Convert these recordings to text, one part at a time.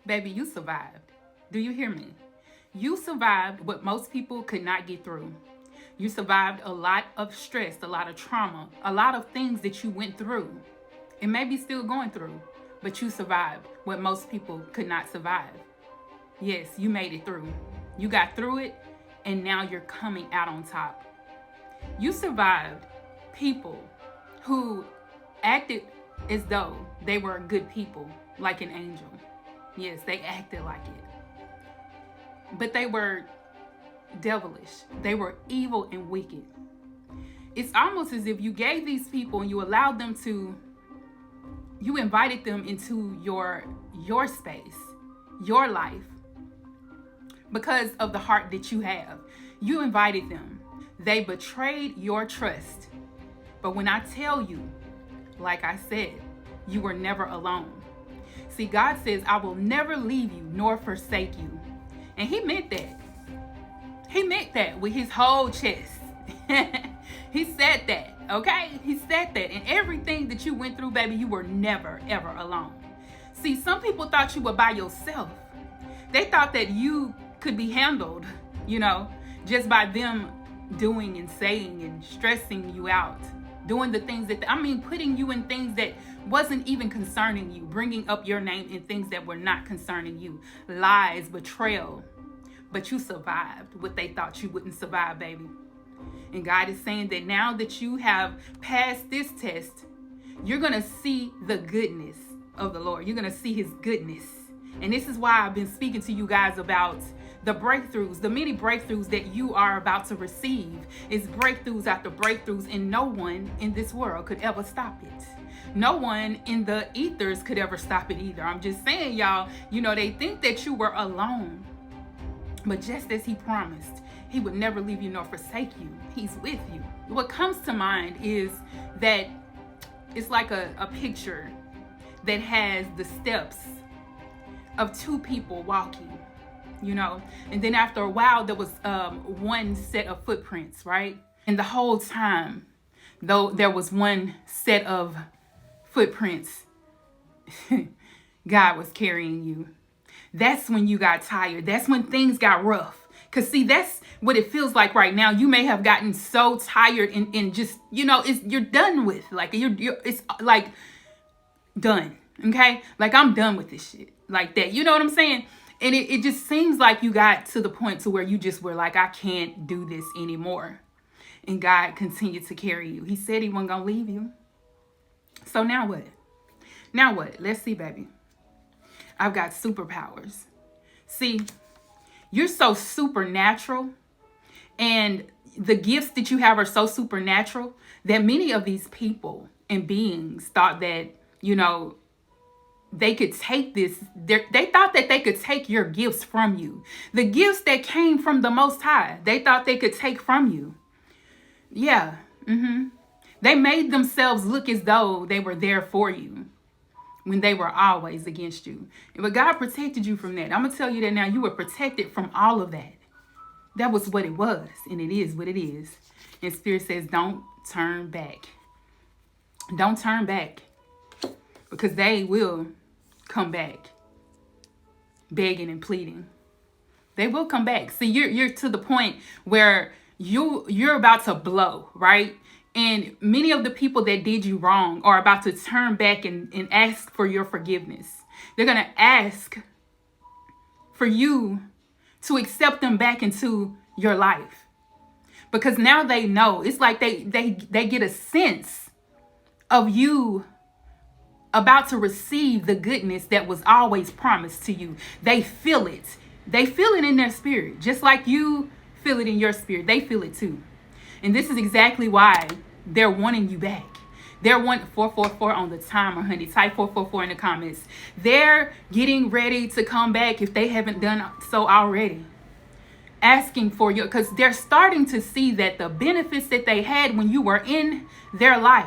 Baby, you survived. Do you hear me? You survived what most people could not get through. You survived a lot of stress, a lot of trauma, a lot of things that you went through and maybe still going through, but you survived what most people could not survive. Yes, you made it through. You got through it, and now you're coming out on top. You survived people who acted as though they were good people, like an angel. Yes, they acted like it. But they were devilish. They were evil and wicked. It's almost as if you gave these people and you allowed them to, you invited them into your space, your life, because of the heart that you have. You invited them. They betrayed your trust. But when I tell you, like I said, you were never alone. See, God says, I will never leave you nor forsake you. And he meant that. He meant that with his whole chest. He said that, okay? He said that. And everything that you went through, baby, you were never, ever alone. See, some people thought you were by yourself. They thought that you could be handled, just by them doing and saying and stressing you out, doing the things that, putting you in things that wasn't even concerning you, bringing up your name in things that were not concerning you, lies, betrayal. But you survived what they thought you wouldn't survive, baby. And God is saying that now that you have passed this test, you're going to see the goodness of the Lord. You're going to see his goodness. And this is why I've been speaking to you guys about the breakthroughs, the many breakthroughs that you are about to receive. Is breakthroughs after breakthroughs, and no one in this world could ever stop it. No one in the ethers could ever stop it either. I'm just saying, y'all, they think that you were alone. But just as he promised, he would never leave you nor forsake you. He's with you. What comes to mind is that it's like a picture that has the steps of two people walking, and then after a while there was one set of footprints, right? And the whole time, though there was one set of footprints, God was carrying you. That's when you got tired. That's when things got rough. Because see, that's what it feels like right now. You may have gotten so tired and just, you're done with. Like, it's like done. Okay? Like, I'm done with this shit. Like that. You know what I'm saying? And it just seems like you got to the point to where you just were like, I can't do this anymore. And God continued to carry you. He said he wasn't going to leave you. So now what? Now what? Let's see, baby. I've got superpowers. See, you're so supernatural, and the gifts that you have are so supernatural that many of these people and beings thought that, they could take this. They thought that they could take your gifts from you. The gifts that came from the Most High, they thought they could take from you. Yeah. They made themselves look as though they were there for you, when they were always against you. But God protected you from that. I'm going to tell you that now. You were protected from all of that. That was what it was, and it is what it is. And Spirit says, don't turn back. Don't turn back, because they will come back begging and pleading. They will come back. See, you're to the point where you're about to blow, right? And many of the people that did you wrong are about to turn back and ask for your forgiveness. They're going to ask for you to accept them back into your life. Because now they know. It's like they get a sense of you about to receive the goodness that was always promised to you. They feel it. They feel it in their spirit. Just like you feel it in your spirit. They feel it too. And this is exactly why they're wanting you back. They're wanting 444 on the timer, honey. Type 444 in the comments. They're getting ready to come back if they haven't done so already. Asking for you, because they're starting to see that the benefits that they had when you were in their life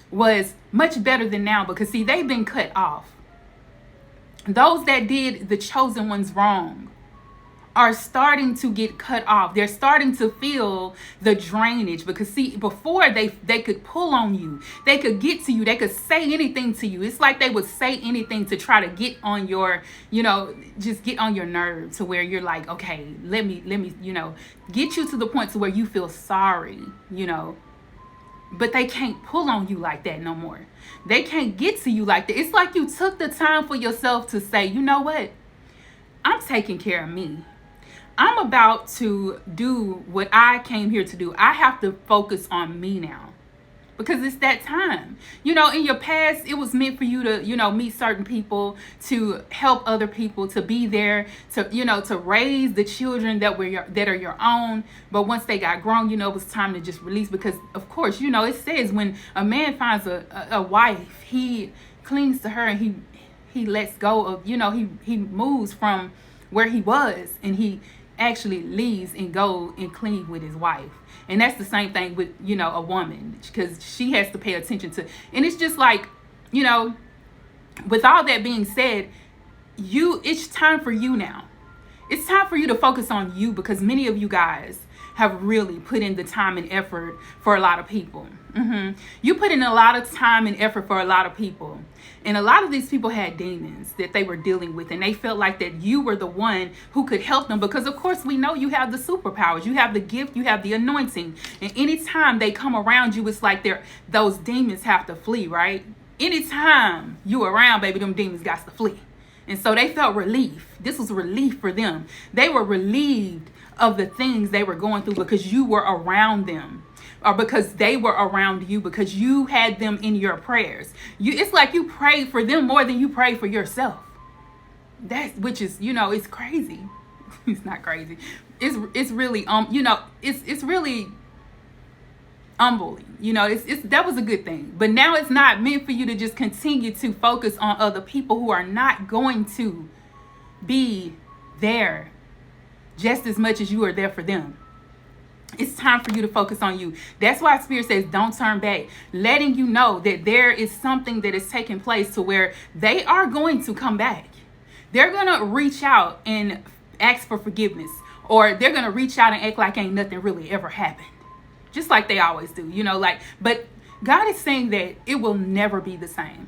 was much better than now. Because see, they've been cut off. Those that did the chosen ones wrong are starting to get cut off. They're starting to feel the drainage, because see, before they could pull on you, they could get to you, they could say anything to you. It's like they would say anything to try to get on your, just get on your nerve, to where you're like, okay, let me, get you to the point to where you feel sorry, but they can't pull on you like that no more. They can't get to you like that. It's like you took the time for yourself to say, you know what? I'm taking care of me. I'm about to do what I came here to do. I have to focus on me now, because it's that time. In your past, it was meant for you to, meet certain people, to help other people, to be there, to, to raise the children that are your own. But once they got grown, it was time to just release, because of course, it says when a man finds a wife, he clings to her, and he lets go of, he moves from where he was, and he actually leaves and go and clean with his wife. And that's the same thing with, a woman, because she has to pay attention to. And it's just like, with all that being said, it's time for you now. It's time for you to focus on you, because many of you guys have really put in the time and effort for a lot of people. You put in a lot of time and effort for a lot of people. And a lot of these people had demons that they were dealing with, and they felt like that you were the one who could help them, because of course we know you have the superpowers, you have the gift, you have the anointing. And anytime they come around you, it's like those demons have to flee, right? Anytime you around, baby, them demons got to flee. And so they felt relief. This was relief for them. They were relieved of the things they were going through, because you were around them, or because they were around you, because you had them in your prayers. It's like you prayed for them more than you prayed for yourself. Which is, it's crazy. It's not crazy. It's really it's really humbling. That was a good thing. But now it's not meant for you to just continue to focus on other people who are not going to be there just as much as you are there for them. It's time for you to focus on you. That's why Spirit says don't turn back, letting you know that there is something that is taking place to where they are going to come back. They're going to reach out and ask for forgiveness, or they're going to reach out and act like ain't nothing really ever happened, just like they always do, but God is saying that it will never be the same.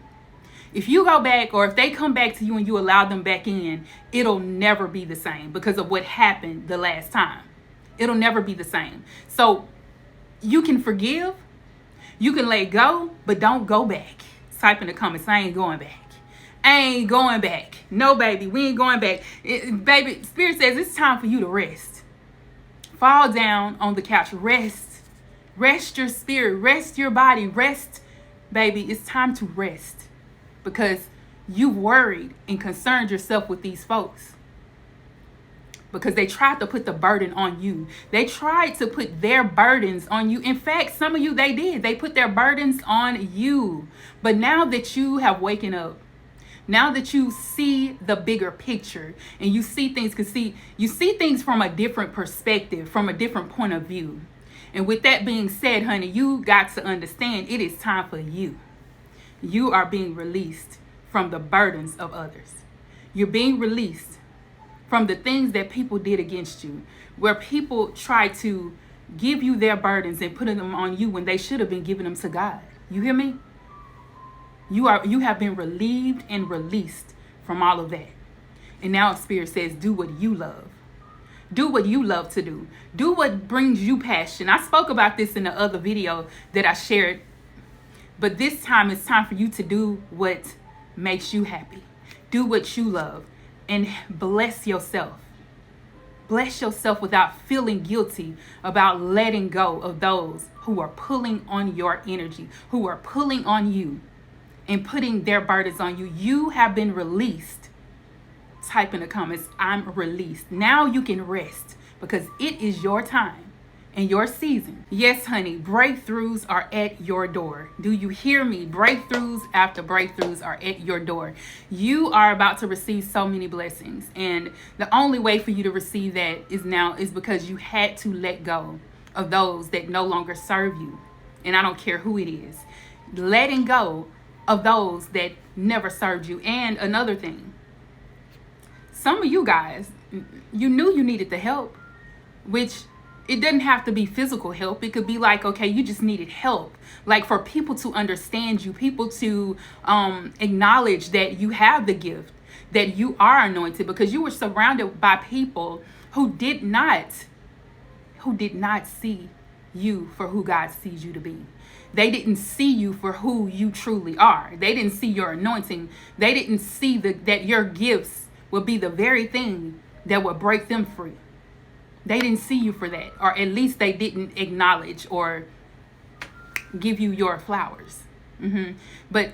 If you go back, or if they come back to you and you allow them back in, it'll never be the same, because of what happened the last time. It'll never be the same. So you can forgive, you can let go, but don't go back. Type in the comments, I ain't going back. I ain't going back. No, baby, we ain't going back. Baby, Spirit says it's time for you to rest. Fall down on the couch, rest. Rest your spirit, rest your body, rest, baby. It's time to rest, because you worried and concerned yourself with these folks, because they tried to put the burden on you. They tried to put their burdens on you. In fact, some of you, they did. They put their burdens on you. But now that you have waken up, now that you see the bigger picture, and you see things, you see things from a different perspective, from a different point of view. And with that being said, honey, you got to understand it is time for you. You are being released from the burdens of others. You're being released from the things that people did against you, where people try to give you their burdens and putting them on you when they should have been giving them to God. You hear me? You have been relieved and released from all of that. And now Spirit says, do what you love. Do what you love to do. Do what brings you passion. I spoke about this in the other video that I shared, but this time it's time for you to do what makes you happy. Do what you love. And bless yourself. Bless yourself without feeling guilty about letting go of those who are pulling on your energy, who are pulling on you and putting their burdens on you. You have been released. Type in the comments, I'm released. Now you can rest, because it is your time and your season. Yes, honey, breakthroughs are at your door. Do you hear me? Breakthroughs after breakthroughs are at your door. You are about to receive so many blessings. And the only way for you to receive that is because you had to let go of those that no longer serve you. And I don't care who it is. Letting go of those that never served you. And another thing, some of you guys, you knew you needed the help, which it doesn't have to be physical help. It could be like, okay, you just needed help. Like for people to understand you, people to acknowledge that you have the gift, that you are anointed, because you were surrounded by people who did not see you for who God sees you to be. They didn't see you for who you truly are. They didn't see your anointing. They didn't see that your gifts would be the very thing that would break them free. They didn't see you for that, or at least they didn't acknowledge or give you your flowers. But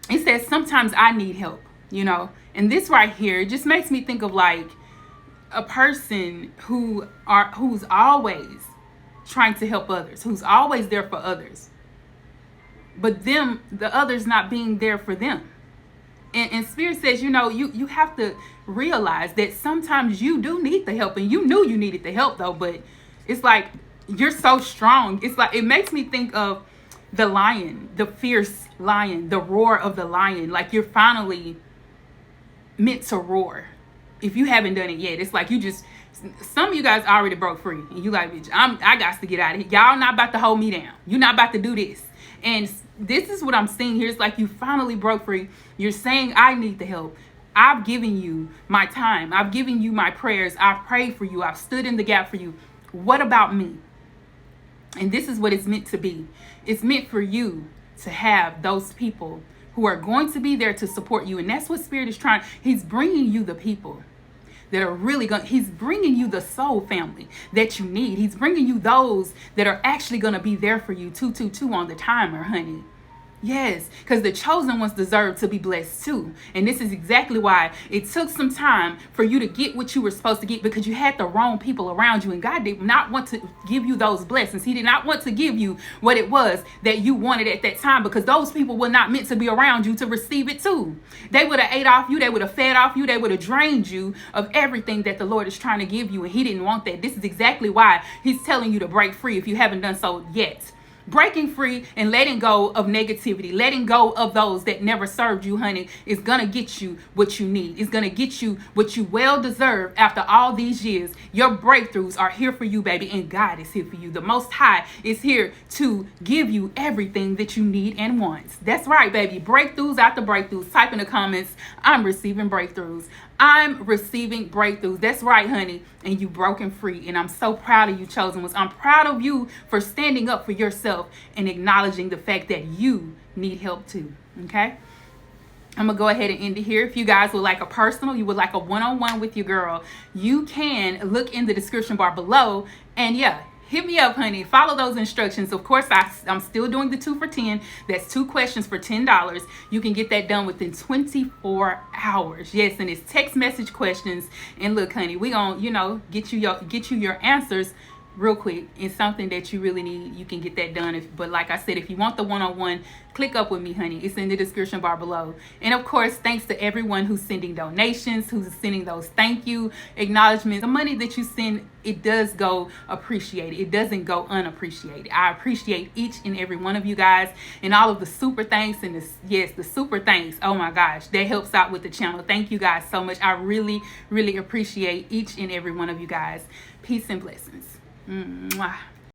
it says sometimes I need help, and this right here just makes me think of like a person who's always trying to help others, who's always there for others, but the others not being there for them. And Spirit says, you have to realize that sometimes you do need the help, and you knew you needed the help though, but it's like you're so strong. It's like, it makes me think of the lion, the fierce lion, the roar of the lion. Like you're finally meant to roar. If you haven't done it yet, it's like some of you guys already broke free, and you like, bitch, I got to get out of here. Y'all not about to hold me down. You're not about to do this. And this is what I'm seeing here. It's like you finally broke free. You're saying, I need the help. I've given you my time. I've given you my prayers. I've prayed for you. I've stood in the gap for you. What about me? And this is what it's meant to be. It's meant for you to have those people who are going to be there to support you. And that's what Spirit is trying. He's bringing you the people that are really he's bringing you the soul family that you need. He's bringing you those that are actually going to be there for you 222 on the timer, honey. Yes, because the chosen ones deserve to be blessed too. And this is exactly why it took some time for you to get what you were supposed to get, because you had the wrong people around you, and God did not want to give you those blessings. He did not want to give you what it was that you wanted at that time, because those people were not meant to be around you to receive it too. They would have ate off you. They would have fed off you. They would have drained you of everything that the Lord is trying to give you, and He didn't want that. This is exactly why He's telling you to break free if you haven't done so yet. Breaking free and letting go of negativity, letting go of those that never served you, honey, is going to get you what you need. It's going to get you what you well deserve after all these years. Your breakthroughs are here for you, baby, and God is here for you. The Most High is here to give you everything that you need and want. That's right, baby. Breakthroughs after breakthroughs. Type in the comments, I'm receiving breakthroughs. I'm receiving breakthroughs. That's right, honey. And you broken free. And I'm so proud of you, chosen ones. I'm proud of you for standing up for yourself and acknowledging the fact that you need help too. Okay? I'm going to go ahead and end it here. If you guys would like a personal, you would like a one-on-one with your girl, you can look in the description bar below. And yeah, hit me up, honey. Follow those instructions. Of course, I'm still doing the 2 for $10. That's 2 questions for $10. You can get that done within 24 hours. Yes, and it's text message questions. And look, honey, we gonna get you your answers real quick. It's something that you really need. You can get that done. But like I said, if you want the one-on-one, click up with me, honey. It's in the description bar below. And of course, thanks to everyone who's sending donations, who's sending those thank you acknowledgments. The money that you send, it does go appreciated. It doesn't go unappreciated. I appreciate each and every one of you guys, and all of the super thanks and the super thanks. Oh my gosh, that helps out with the channel. Thank you guys so much. I really, really appreciate each and every one of you guys. Peace and blessings. Mwah.